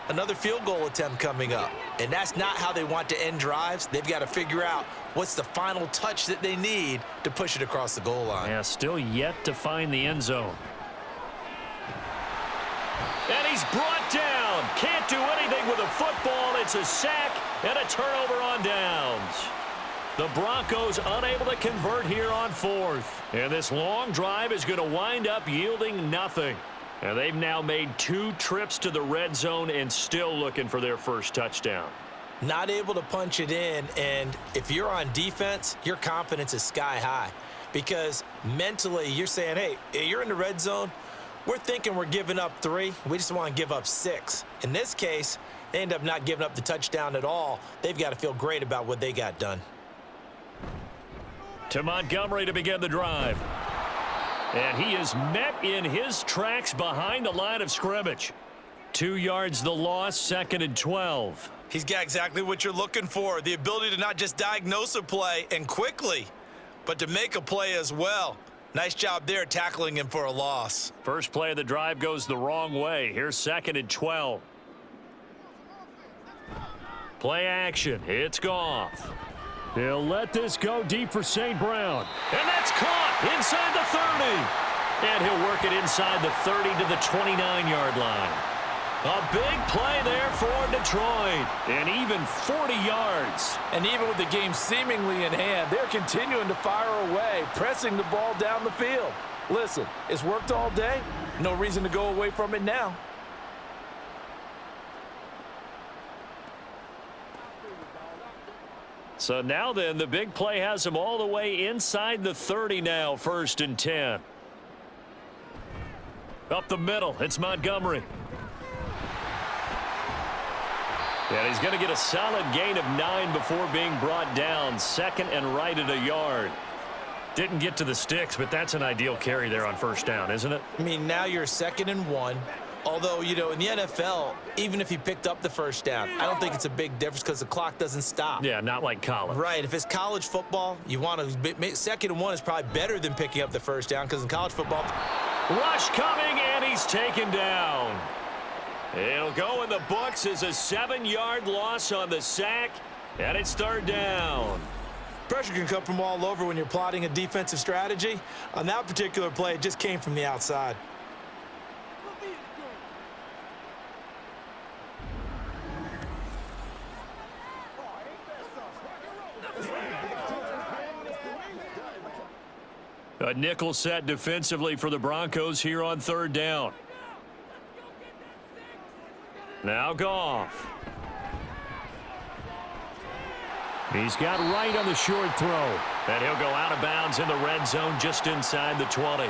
another field goal attempt coming up. And that's not how they want to end drives. They've got to figure out what's the final touch that they need to push it across the goal line. Yeah, still yet to find the end zone. And he's brought down. Can't do anything with a football. It's a sack and a turnover on downs. The Broncos unable to convert here on 4th. And this long drive is going to wind up yielding nothing. And they've now made 2 trips to the red zone and still looking for their first touchdown. Not able to punch it in, and if you're on defense, your confidence is sky high because mentally you're saying, hey, you're in the red zone. We're thinking we're giving up 3. We just want to give up 6. In this case, they end up not giving up the touchdown at all. They've got to feel great about what they got done. To Montgomery to begin the drive. And he is met in his tracks behind the line of scrimmage. 2 yards the loss, 2nd and 12. He's got exactly what you're looking for, the ability to not just diagnose a play and quickly, but to make a play as well. Nice job there tackling him for a loss. First play of the drive goes the wrong way. Here's 2nd and 12. Play action. It's Goff. He'll let this go deep for St. Brown. And that's caught inside the 30. And he'll work it inside the 30 to the 29-yard line. A big play there for Detroit. And even 40 yards. And even with the game seemingly in hand, they're continuing to fire away, pressing the ball down the field. Listen, it's worked all day. No reason to go away from it now. So now then, the big play has him all the way inside the 30 now, 1st and 10. Up the middle, it's Montgomery. And he's going to get a solid gain of 9 before being brought down. 2nd and right at a yard. Didn't get to the sticks, but that's an ideal carry there on 1st down, isn't it? I mean, now you're 2nd and 1. Although, you know, in the NFL, even if you picked up the 1st down, I don't think it's a big difference because the clock doesn't stop. Yeah, not like college. Right. If it's college football, you want to 2nd and 1 is probably better than picking up the 1st down because in college football. Rush coming, and he's taken down. It'll go in the books as a 7-yard loss on the sack, and it's 3rd down. Pressure can come from all over when you're plotting a defensive strategy. On that particular play, it just came from the outside. A nickel set defensively for the Broncos here on 3rd down. Now Goff. He's got right on the short throw. And he'll go out of bounds in the red zone just inside the 20.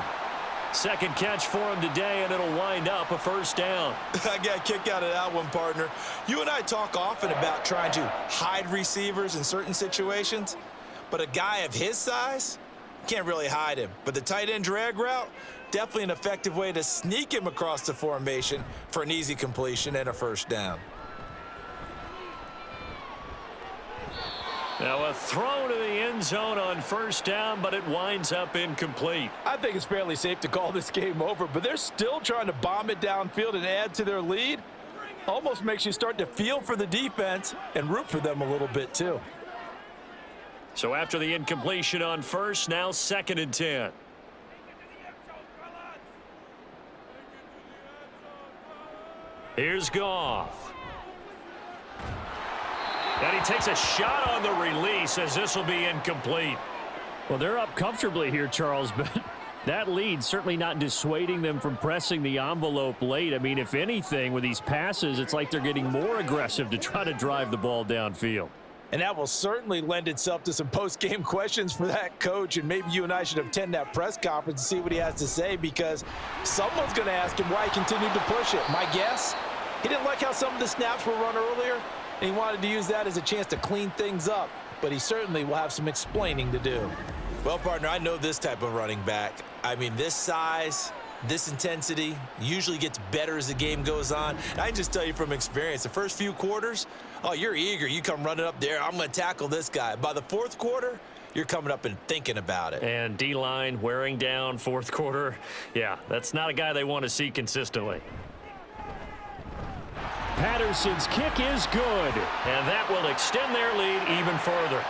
Second catch for him today, and it'll wind up a 1st down. I got a kick out of that one, partner. You and I talk often about trying to hide receivers in certain situations, but a guy of his size can't really hide him. But the tight end drag route, definitely an effective way to sneak him across the formation for an easy completion and a 1st down. Now a throw to the end zone on 1st down, but it winds up incomplete. I think it's fairly safe to call this game over, but they're still trying to bomb it downfield and add to their lead. Almost makes you start to feel for the defense and root for them a little bit too. So after the incompletion on 1st, now 2nd and 10. Here's Goff. And he takes a shot on the release as this will be incomplete. Well, they're up comfortably here, Charles, but that lead certainly not dissuading them from pressing the envelope late. I mean, if anything, with these passes, it's like they're getting more aggressive to try to drive the ball downfield. And that will certainly lend itself to some post-game questions for that coach, and maybe you and I should attend that press conference and see what he has to say, because someone's going to ask him why he continued to push it. My guess, he didn't like how some of the snaps were run earlier, and he wanted to use that as a chance to clean things up, but he certainly will have some explaining to do. Well, partner, I know this type of running back. I mean, this size, this intensity usually gets better as the game goes on. And I can just tell you from experience, the first few quarters, oh, you're eager. You come running up there. I'm going to tackle this guy. By the 4th quarter, you're coming up and thinking about it. And D-line wearing down 4th quarter. Yeah, that's not a guy they want to see consistently. Patterson's kick is good. And that will extend their lead even further.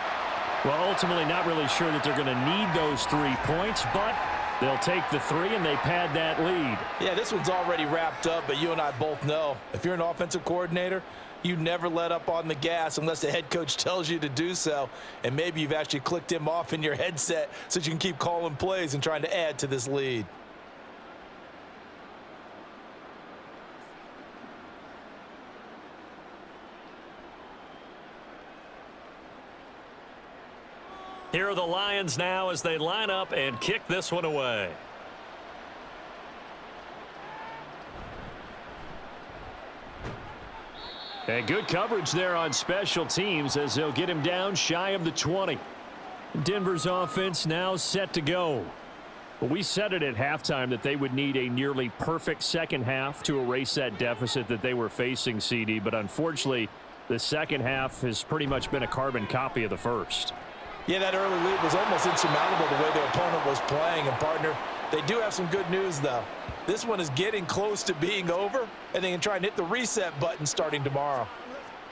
Well, ultimately not really sure that they're going to need those 3 points, but they'll take the 3 and they pad that lead. Yeah, this one's already wrapped up, but you and I both know if you're an offensive coordinator, you never let up on the gas unless the head coach tells you to do so, and maybe you've actually clicked him off in your headset so you can keep calling plays and trying to add to this lead. Here are the Lions now as they line up and kick this one away. And good coverage there on special teams as they'll get him down shy of the 20. Denver's offense now set to go. Well, we said it at halftime that they would need a nearly perfect second half to erase that deficit that they were facing, CD. But unfortunately, the second half has pretty much been a carbon copy of the first. Yeah, that early lead was almost insurmountable the way their opponent was playing. And, partner, they do have some good news, though. This one is getting close to being over, and they can try and hit the reset button starting tomorrow.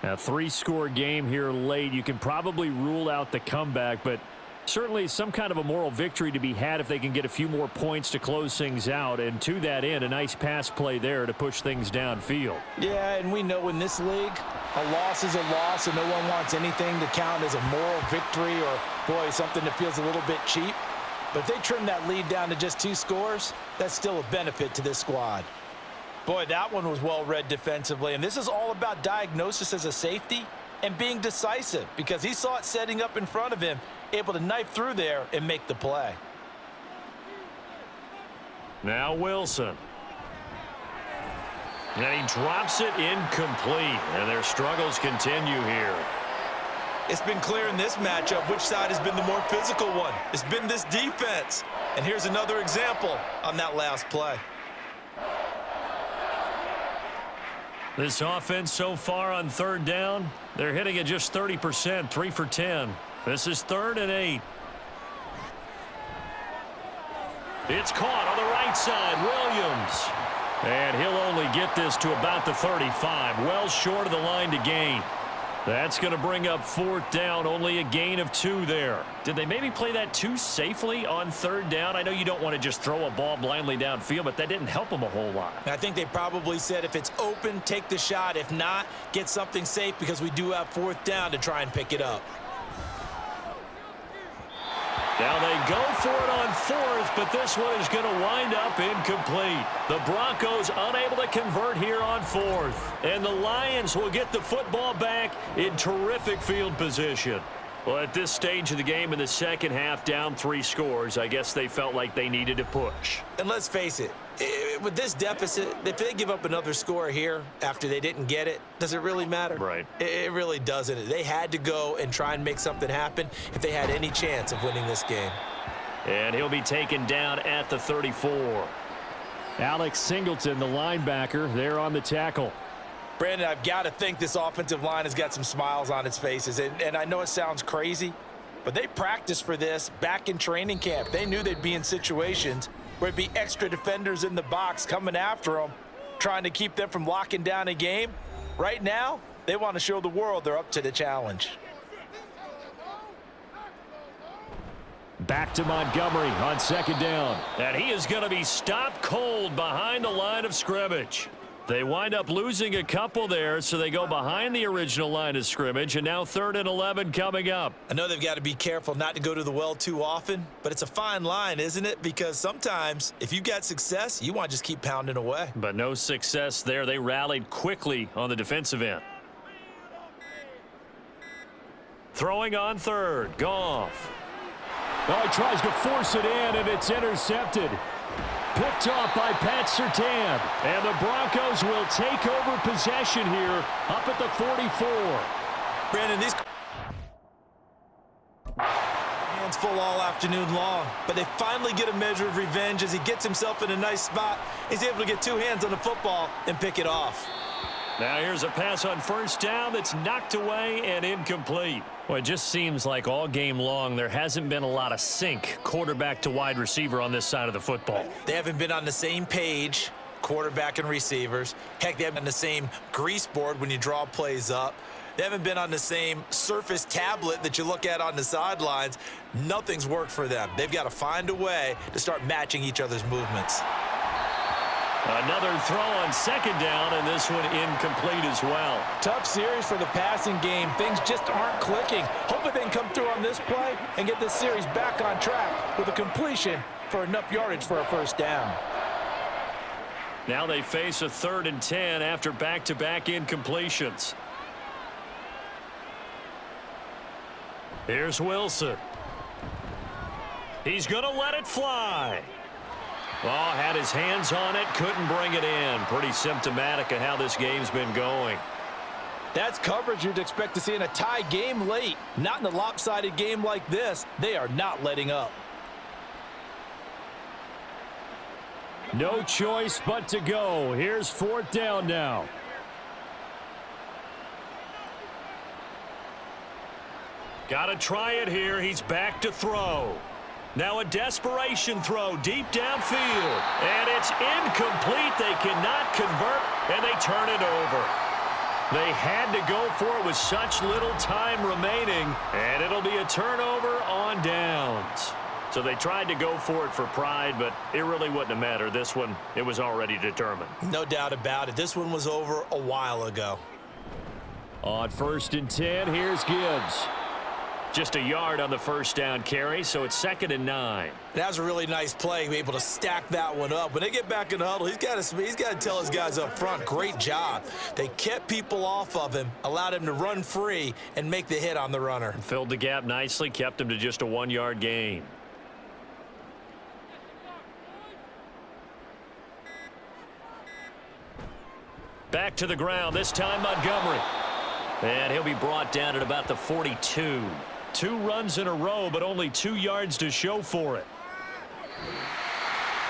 A 3-score game here late. You can probably rule out the comeback, but certainly some kind of a moral victory to be had if they can get a few more points to close things out. And to that end, a nice pass play there to push things downfield. Yeah, and we know in this league, a loss is a loss, and no one wants anything to count as a moral victory or, boy, something that feels a little bit cheap. But if they trim that lead down to just 2 scores, that's still a benefit to this squad. Boy, that one was well read defensively, and this is all about diagnosis as a safety and being decisive because he saw it setting up in front of him, able to knife through there and make the play. Now Wilson. And he drops it incomplete, and their struggles continue here. It's been clear in this matchup which side has been the more physical one. It's been this defense. And here's another example on that last play. This offense so far on third down, they're hitting at just 30%, 3 for 10. This is 3rd and 8. It's caught on the right side, Williams. And he'll only get this to about the 35, well short of the line to gain. That's going to bring up 4th down, only a gain of 2 there. Did they maybe play that too safely on 3rd down? I know you don't want to just throw a ball blindly downfield, but that didn't help them a whole lot. I think they probably said if it's open, take the shot. If not, get something safe because we do have 4th down to try and pick it up. Now they go for it on 4th, but this one is going to wind up incomplete. The Broncos unable to convert here on 4th. And the Lions will get the football back in terrific field position. Well, at this stage of the game in the second half, down 3 scores, I guess they felt like they needed to push. And let's face it, with this deficit, if they give up another score here after they didn't get it, does it really matter? Right. It really doesn't. They had to go and try and make something happen if they had any chance of winning this game. And he'll be taken down at the 34. Alex Singleton, the linebacker, there on the tackle. Brandon, I've got to think this offensive line has got some smiles on its faces. And I know it sounds crazy, but they practiced for this back in training camp. They knew they'd be in situations where it'd be extra defenders in the box coming after them, trying to keep them from locking down a game. Right now, they want to show the world they're up to the challenge. Back to Montgomery on 2nd down. And he is going to be stopped cold behind the line of scrimmage. They wind up losing a couple there, so they go behind the original line of scrimmage, and now 3rd and 11 coming up. I know they've got to be careful not to go to the well too often, but it's a fine line, isn't it? Because sometimes if you got success, you want to just keep pounding away. But no success there. They rallied quickly on the defensive end. Throwing on 3rd, Goff. Oh, he tries to force it in, and it's intercepted. Picked off by Pat Surtain. And the Broncos will take over possession here up at the 44. Brandon, these hands full all afternoon long, but they finally get a measure of revenge as he gets himself in a nice spot. He's able to get 2 hands on the football and pick it off. Now here's a pass on 1st down that's knocked away and incomplete. Well, it just seems like all game long there hasn't been a lot of sync quarterback to wide receiver on this side of the football. They haven't been on the same page, quarterback and receivers. Heck, they haven't been on the same grease board when you draw plays up. They haven't been on the same Surface tablet that you look at on the sidelines. Nothing's worked for them. They've got to find a way to start matching each other's movements. Another throw on 2nd down, and this one incomplete as well. Tough series for the passing game. Things just aren't clicking. Hopefully they can come through on this play and get this series back on track with a completion for enough yardage for a 1st down. Now they face a 3rd and 10 after back-to-back incompletions. Here's Wilson. He's going to let it fly. Oh, had his hands on it, couldn't bring it in. Pretty symptomatic of how this game's been going. That's coverage you'd expect to see in a tie game late. Not in a lopsided game like this. They are not letting up. No choice but to go. Here's 4th down now. Got to try it here. He's back to throw. Now a desperation throw deep downfield. And it's incomplete. They cannot convert, and they turn it over. They had to go for it with such little time remaining, and it'll be a turnover on downs. So they tried to go for it for pride, but it really wouldn't have mattered. This one, it was already determined. No doubt about it. This one was over a while ago. On 1st and 10, here's Gibbs. Just a yard on the first down carry, so it's 2nd and 9. That was a really nice play, able to stack that one up. When they get back in the huddle, he's got to tell his guys up front, great job. They kept people off of him, allowed him to run free and make the hit on the runner. Filled the gap nicely, kept him to just a 1-yard gain. Back to the ground, this time Montgomery. And he'll be brought down at about the 42. 2 runs in a row, but only 2 yards to show for it.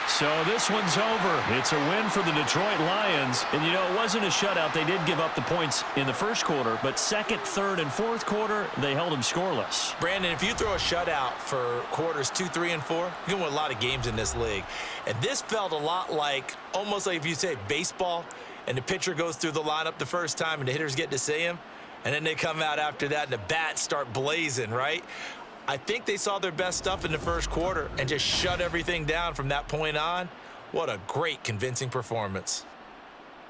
So this one's over. It's a win for the Detroit Lions. And, you know, it wasn't a shutout. They did give up the points in the first quarter, but 2nd, 3rd, and 4th quarter, they held them scoreless. Brandon, if you throw a shutout for quarters 2, 3, and 4, you can win a lot of games in this league. And this felt a lot like, almost like if you say baseball, and the pitcher goes through the lineup the first time, and the hitters get to see him, and then they come out after that, and the bats start blazing, right? I think they saw their best stuff in the first quarter and just shut everything down from that point on. What a great, convincing performance.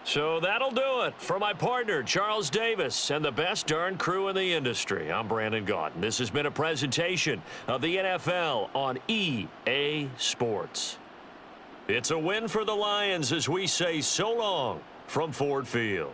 So that'll do it. For my partner, Charles Davis, and the best darn crew in the industry, I'm Brandon Gaudin. This has been a presentation of the NFL on EA Sports. It's a win for the Lions as we say so long from Ford Field.